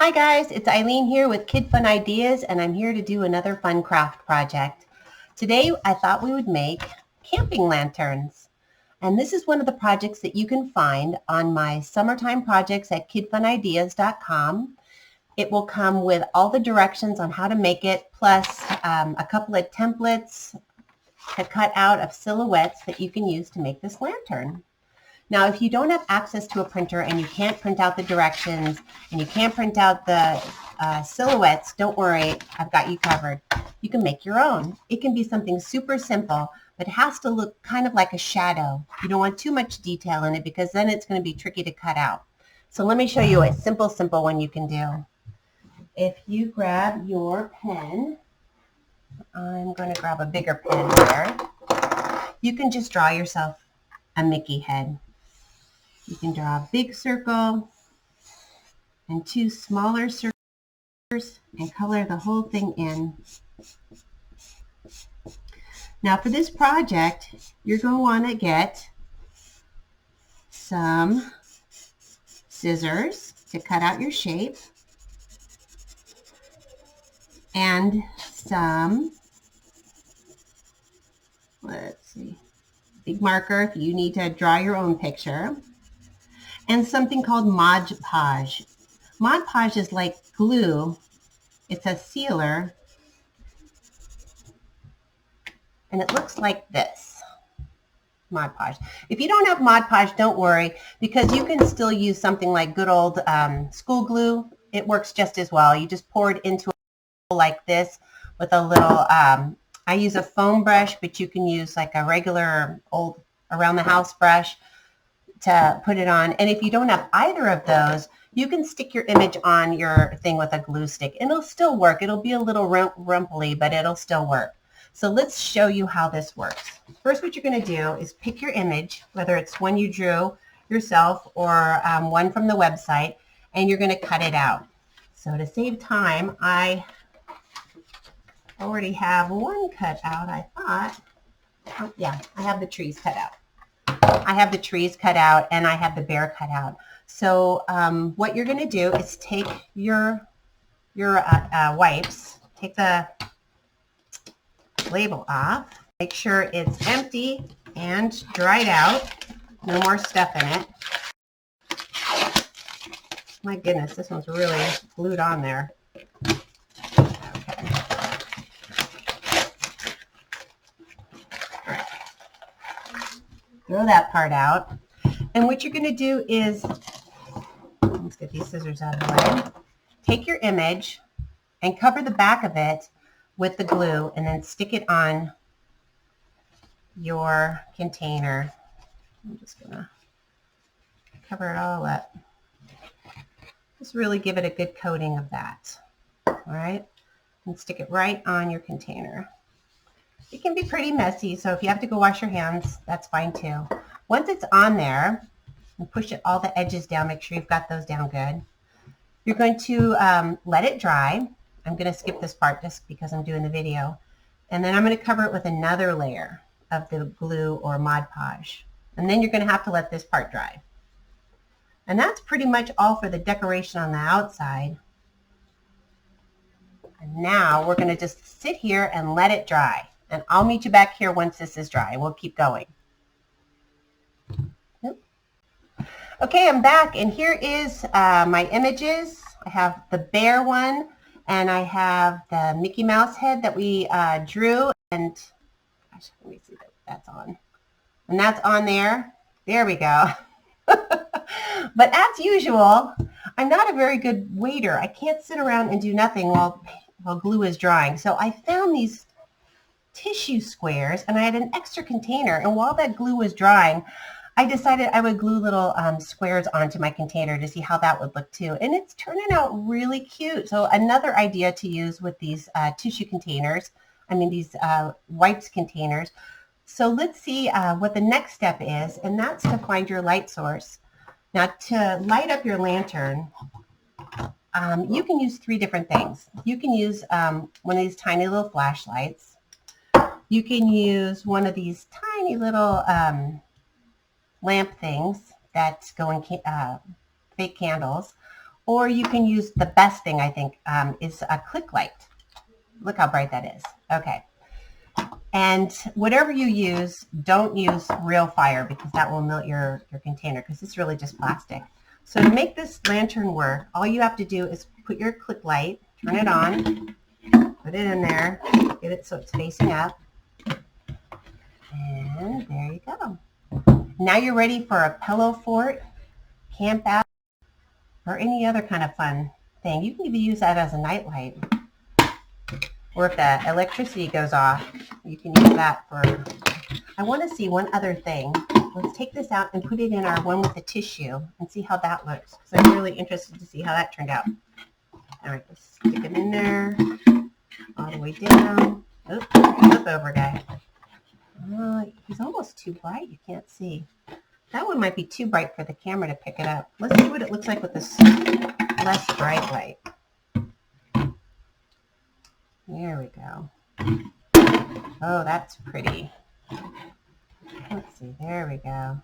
Hi guys, it's Eileen here with Kidfunideas, and I'm here to do another fun craft project. Today I thought we would make camping lanterns. And this is one of the projects that you can find on my summertime projects at kidfunideas.com. It will come with all the directions on how to make it, plus a couple of templates to cut out of silhouettes that you can use to make this lantern. Now, if you don't have access to a printer and you can't print out the directions and you can't print out the silhouettes, don't worry, I've got you covered. You can make your own. It can be something super simple, but it has to look kind of like a shadow. You don't want too much detail in it because then it's going to be tricky to cut out. So let me show you a simple one you can do. If you grab your pen, I'm going to grab a bigger pen here. You can just draw yourself a Mickey head. You can draw a big circle and two smaller circles and color the whole thing in. Now for this project, you're going to want to get some scissors to cut out your shape and some, let's see, big marker if you need to draw your own picture, and something called Mod Podge. Mod Podge is like glue. It's a sealer, and it looks like this. Mod Podge. If you don't have Mod Podge, don't worry, because you can still use something like good old school glue. It works just as well. You just pour it into a bowl like this with a little, I use a foam brush, but you can use like a regular old around the house brush to put it on. And if you don't have either of those, you can stick your image on your thing with a glue stick and it'll still work. It'll be a little rumply, but it'll still work. So let's show you how this works. First, what you're going to do is pick your image, whether it's one you drew yourself or one from the website, and you're going to cut it out. So to save time, I already have one cut out, I thought. Oh, yeah, I have the trees cut out. I have the trees cut out and I have the bear cut out. So what you're going to do is take your wipes, take the label off, make sure it's empty and dried out, no more stuff in it. My goodness, this one's really glued on there. Throw that part out. And what you're going to do is, let's get these scissors out of the way, take your image and cover the back of it with the glue and then stick it on your container. I'm just going to cover it all up. Just really give it a good coating of that. All right? And stick it right on your container. It can be pretty messy, so if you have to go wash your hands, that's fine too. Once it's on there, and push it all the edges down, make sure you've got those down good. You're going to let it dry. I'm going to skip this part just because I'm doing the video. And then I'm going to cover it with another layer of the glue or Mod Podge. And then you're going to have to let this part dry. And that's pretty much all for the decoration on the outside. And now we're going to just sit here and let it dry. And I'll meet you back here once this is dry. We'll keep going. Okay, I'm back, and here is my images. I have the bear one, and I have the Mickey Mouse head that we drew. And gosh, let me see that that's on. And that's on there. There we go. But as usual, I'm not a very good waiter. I can't sit around and do nothing while glue is drying. So I found these tissue squares and I had an extra container, and while that glue was drying I decided I would glue little squares onto my container to see how that would look too, and it's turning out really cute. So another idea to use with these tissue containers, these wipes containers. So let's see what the next step is, and that's to find your light source. Now to light up your lantern, you can use three different things. You can use one of these tiny little flashlights. You can use one of these tiny little lamp things that go in fake candles, Or you can use the best thing, I think, is a click light. Look how bright that is. Okay. And whatever you use, don't use real fire because that will melt your container because it's really just plastic. So to make this lantern work, all you have to do is put your click light, turn it on, put it in there, get it so it's facing up, and there you go. Now you're ready for a pillow fort, camp out, or any other kind of fun thing. You can even use that as a nightlight. Or if the electricity goes off, you can use that for... I want to see one other thing. Let's take this out and put it in our one with the tissue and see how that looks. So I'm really interested to see how that turned out. All right, let's stick it in there, all the way down. Oops, flip over, guy. He's almost too bright. You can't see. That one might be too bright for the camera to pick it up. Let's see what it looks like with this less bright light. There we go. Oh, that's pretty. Let's see. There we go.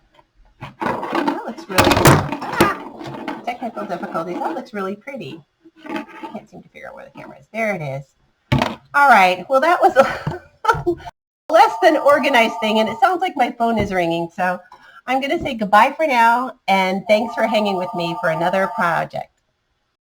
That looks really... technical difficulties. That looks really pretty. I can't seem to figure out where the camera is. There it is. All right. Well, that was a less than organized thing, and it sounds like my phone is ringing. So I'm going to say goodbye for now, and thanks for hanging with me for another project.